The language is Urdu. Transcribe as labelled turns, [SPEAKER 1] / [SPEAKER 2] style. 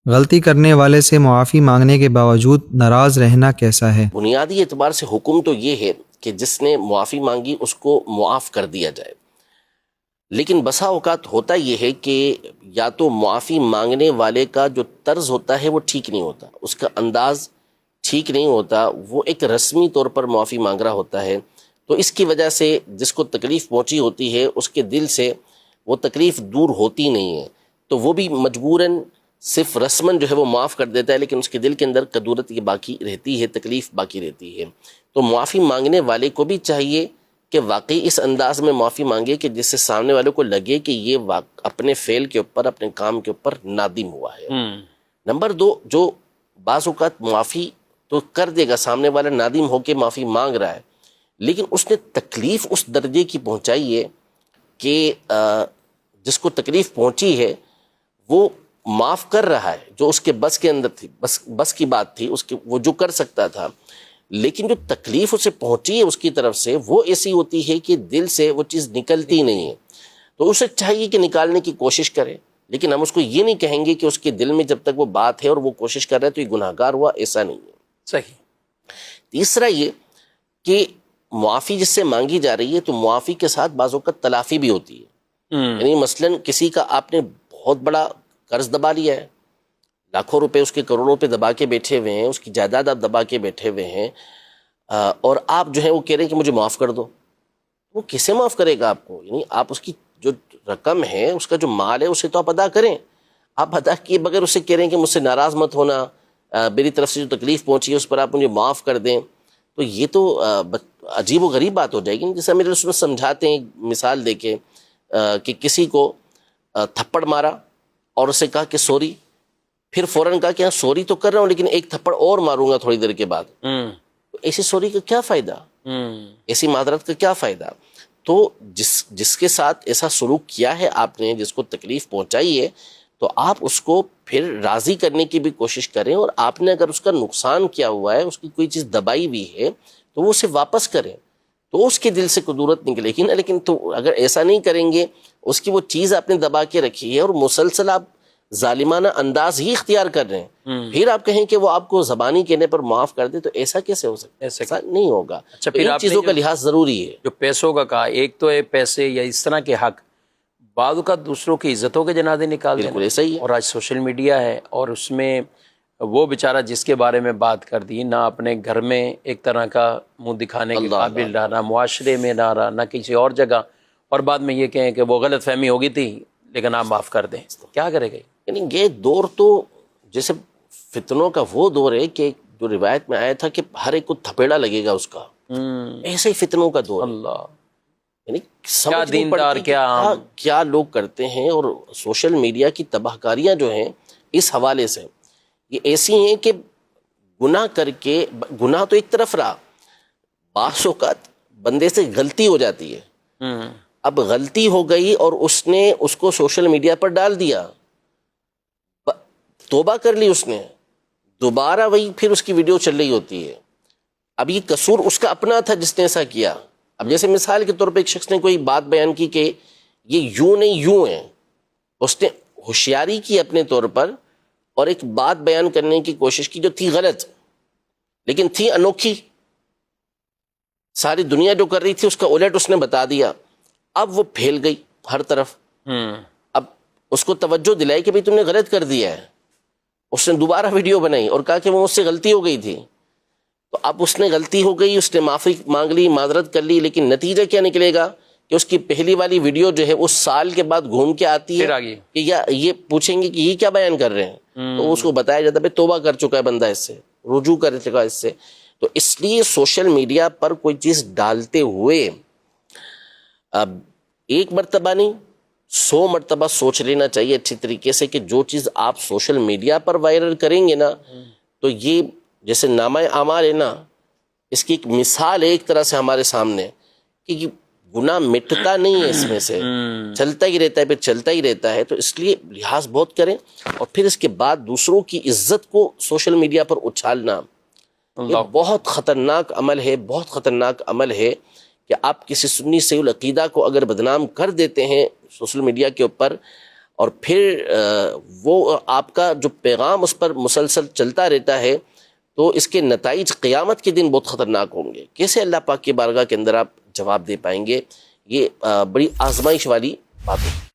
[SPEAKER 1] غلطی کرنے والے سے معافی مانگنے کے باوجود ناراض رہنا کیسا ہے؟
[SPEAKER 2] بنیادی اعتبار سے حکم تو یہ ہے کہ جس نے معافی مانگی اس کو معاف کر دیا جائے، لیکن بسا اوقات ہوتا یہ ہے کہ یا تو معافی مانگنے والے کا جو طرز ہوتا ہے وہ ٹھیک نہیں ہوتا، اس کا انداز ٹھیک نہیں ہوتا، وہ ایک رسمی طور پر معافی مانگ رہا ہوتا ہے، تو اس کی وجہ سے جس کو تکلیف پہنچی ہوتی ہے اس کے دل سے وہ تکلیف دور ہوتی نہیں ہے، تو وہ بھی مجبوراً صرف رسماً جو ہے وہ معاف کر دیتا ہے، لیکن اس کے دل کے اندر کدورت یہ باقی رہتی ہے، تکلیف باقی رہتی ہے۔ تو معافی مانگنے والے کو بھی چاہیے کہ واقعی اس انداز میں معافی مانگے کہ جس سے سامنے والے کو لگے کہ یہ اپنے فعل کے اوپر، اپنے کام کے اوپر نادم ہوا ہے۔ نمبر دو، جو بعض اوقات معافی تو کر دے گا، سامنے والا نادم ہو کے معافی مانگ رہا ہے، لیکن اس نے تکلیف اس درجے کی پہنچائی ہے کہ جس کو تکلیف پہنچی ہے وہ معاف کر رہا ہے، جو اس کے بس کے اندر تھی، بس کی بات تھی، اس کے وہ جو کر سکتا تھا، لیکن جو تکلیف اسے پہنچی ہے اس کی طرف سے وہ ایسی ہوتی ہے کہ دل سے وہ چیز نکلتی نہیں ہے، تو اسے چاہیے کہ نکالنے کی کوشش کرے، لیکن ہم اس کو یہ نہیں کہیں گے کہ اس کے دل میں جب تک وہ بات ہے اور وہ کوشش کر رہا ہے تو یہ گناہ گار ہوا، ایسا نہیں ہے۔
[SPEAKER 3] صحیح۔
[SPEAKER 2] تیسرا یہ کہ معافی جس سے مانگی جا رہی ہے تو معافی کے ساتھ بعض اوقات تلافی بھی ہوتی ہے، یعنی مثلا کسی کا آپ نے بہت بڑا قرض دبا لیا ہے، لاکھوں روپے اس کے، کروڑوں روپے دبا کے بیٹھے ہوئے ہیں، اس کی جائیداد آپ دبا کے بیٹھے ہوئے ہیں، اور آپ جو ہے وہ کہہ رہے ہیں کہ مجھے معاف کر دو، وہ کیسے معاف کرے گا آپ کو؟ یعنی آپ اس کی جو رقم ہے، اس کا جو مال ہے، اسے تو آپ ادا کریں، آپ ادا کیے بغیر اسے کہہ رہے ہیں کہ مجھ سے ناراض مت ہونا، میری طرف سے جو تکلیف پہنچی ہے اس پر آپ مجھے معاف کر دیں، تو یہ تو عجیب و غریب بات ہو جائے گی۔ جیسے میرے رسول سمجھاتے ہیں مثال دے کے کہ کسی کو تھپڑ مارا اور اسے کہا کہ سوری، پھر فوراً کہا کہ ہاں سوری تو کر رہا ہوں لیکن ایک تھپڑ اور ماروں گا تھوڑی دیر کے بعد، ایسی سوری کا کیا فائدہ؟ ایسی معذرت کا کیا فائدہ؟ تو جس کے ساتھ ایسا سلوک کیا ہے آپ نے، جس کو تکلیف پہنچائی ہے، تو آپ اس کو پھر راضی کرنے کی بھی کوشش کریں، اور آپ نے اگر اس کا نقصان کیا ہوا ہے، اس کی کوئی چیز دبائی ہوئی ہے تو وہ اسے واپس کریں، تو اس کے دل سے کدورت نکلے گی نا۔ لیکن تو اگر ایسا نہیں کریں گے، اس کی وہ چیز آپ نے دبا کے رکھی ہے اور مسلسل آپ ظالمانہ انداز ہی اختیار کر رہے ہیں، پھر آپ کہیں کہ وہ آپ کو زبانی کہنے پر معاف کر دے، تو ایسا کیسے ہو سکتا ہے؟ ایسا نہیں ہوگا۔
[SPEAKER 3] اچھا،
[SPEAKER 2] تو
[SPEAKER 3] پھر
[SPEAKER 2] ان چیزوں کا لحاظ ضروری ہے۔
[SPEAKER 3] جو پیسوں کا کہا، ایک تو ہے پیسے یا اس طرح کے حق، بعض کا دوسروں کی عزتوں کے جنازے نکال دینا،
[SPEAKER 2] بالکل ایسا ہی ہے۔
[SPEAKER 3] اور آج سوشل میڈیا ہے اور اس میں وہ بیچارہ جس کے بارے میں بات کر دی، نہ اپنے گھر میں ایک طرح کا منہ دکھانے کے قابل رہا، نہ معاشرے میں نہ رہا، نہ کسی اور جگہ، اور بعد میں یہ کہیں کہ وہ غلط فہمی ہوگی تھی لیکن آپ معاف کر دیں، کیا کرے گا؟
[SPEAKER 2] یعنی یہ دور تو جیسے فتنوں کا وہ دور ہے کہ جو روایت میں آیا تھا کہ ہر ایک کو تھپیڑا لگے گا اس کا، ایسے ہی فتنوں کا دور ہے۔
[SPEAKER 3] اللہ،
[SPEAKER 2] یعنی
[SPEAKER 3] کیا
[SPEAKER 2] سمجھ نہیں
[SPEAKER 3] دیندار،
[SPEAKER 2] پڑتی کہ
[SPEAKER 3] کیا عام۔
[SPEAKER 2] کیا لوگ کرتے ہیں، اور سوشل میڈیا کی تباہ کاریاں جو ہیں اس حوالے سے یہ ایسی ہیں کہ گناہ کر کے، گناہ تو ایک طرف رہا، بعض اوقات بندے سے غلطی ہو جاتی ہے، اب غلطی ہو گئی اور اس نے اس کو سوشل میڈیا پر ڈال دیا، توبہ کر لی اس نے، دوبارہ وہی پھر اس کی ویڈیو چل رہی ہوتی ہے۔ اب یہ قصور اس کا اپنا تھا جس نے ایسا کیا۔ اب جیسے مثال کے طور پہ ایک شخص نے کوئی بات بیان کی کہ یہ یوں نہیں یوں ہے، اس نے ہوشیاری کی اپنے طور پر اور ایک بات بیان کرنے کی کوشش کی جو تھی غلط لیکن تھی انوکھی، ساری دنیا جو کر رہی تھی اس کا الٹ اس نے بتا دیا، اب وہ پھیل گئی ہر طرف۔ اب اس کو توجہ دلائی کہ بھئی تم نے غلط کر دیا ہے، اس نے دوبارہ ویڈیو بنائی اور کہا کہ وہ مجھ سے غلطی ہو گئی تھی، تو اب اس نے غلطی ہو گئی، اس نے معافی مانگ لی، معذرت کر لی، لیکن نتیجہ کیا نکلے گا کہ اس کی پہلی والی ویڈیو جو ہے اس سال کے بعد گھوم کے آتی ہے کہ یہ پوچھیں گے کہ یہ کیا بیان کر رہے ہیں، تو اس کو بتایا جاتا ہے توبہ کر چکا ہے بندہ، اس سے رجوع کر چکا ہے اس سے۔ تو اس لیے سوشل میڈیا پر کوئی چیز ڈالتے ہوئے اب ایک مرتبہ نہیں 100 مرتبہ سوچ لینا چاہیے اچھی طریقے سے کہ جو چیز آپ سوشل میڈیا پر وائرل کریں گے نا، تو یہ جیسے نامہ اعمال ہے نا، اس کی ایک مثال ہے ایک طرح سے ہمارے سامنے کہ گناہ مٹتا نہیں ہے، اس میں سے چلتا ہی رہتا ہے، پھر چلتا ہی رہتا ہے۔ تو اس لیے لحاظ بہت کریں، اور پھر اس کے بعد دوسروں کی عزت کو سوشل میڈیا پر اچھالنا یہ بہت خطرناک عمل ہے، بہت خطرناک عمل ہے کہ آپ کسی سنی صحیح العقیدہ کو اگر بدنام کر دیتے ہیں سوشل میڈیا کے اوپر، اور پھر وہ آپ کا جو پیغام اس پر مسلسل چلتا رہتا ہے تو اس کے نتائج قیامت کے دن بہت خطرناک ہوں گے. کیسے اللہ پاک کی بارگاہ کے اندر آپ جواب دے پائیں گے؟ یہ بڑی آزمائش والی بات ہے.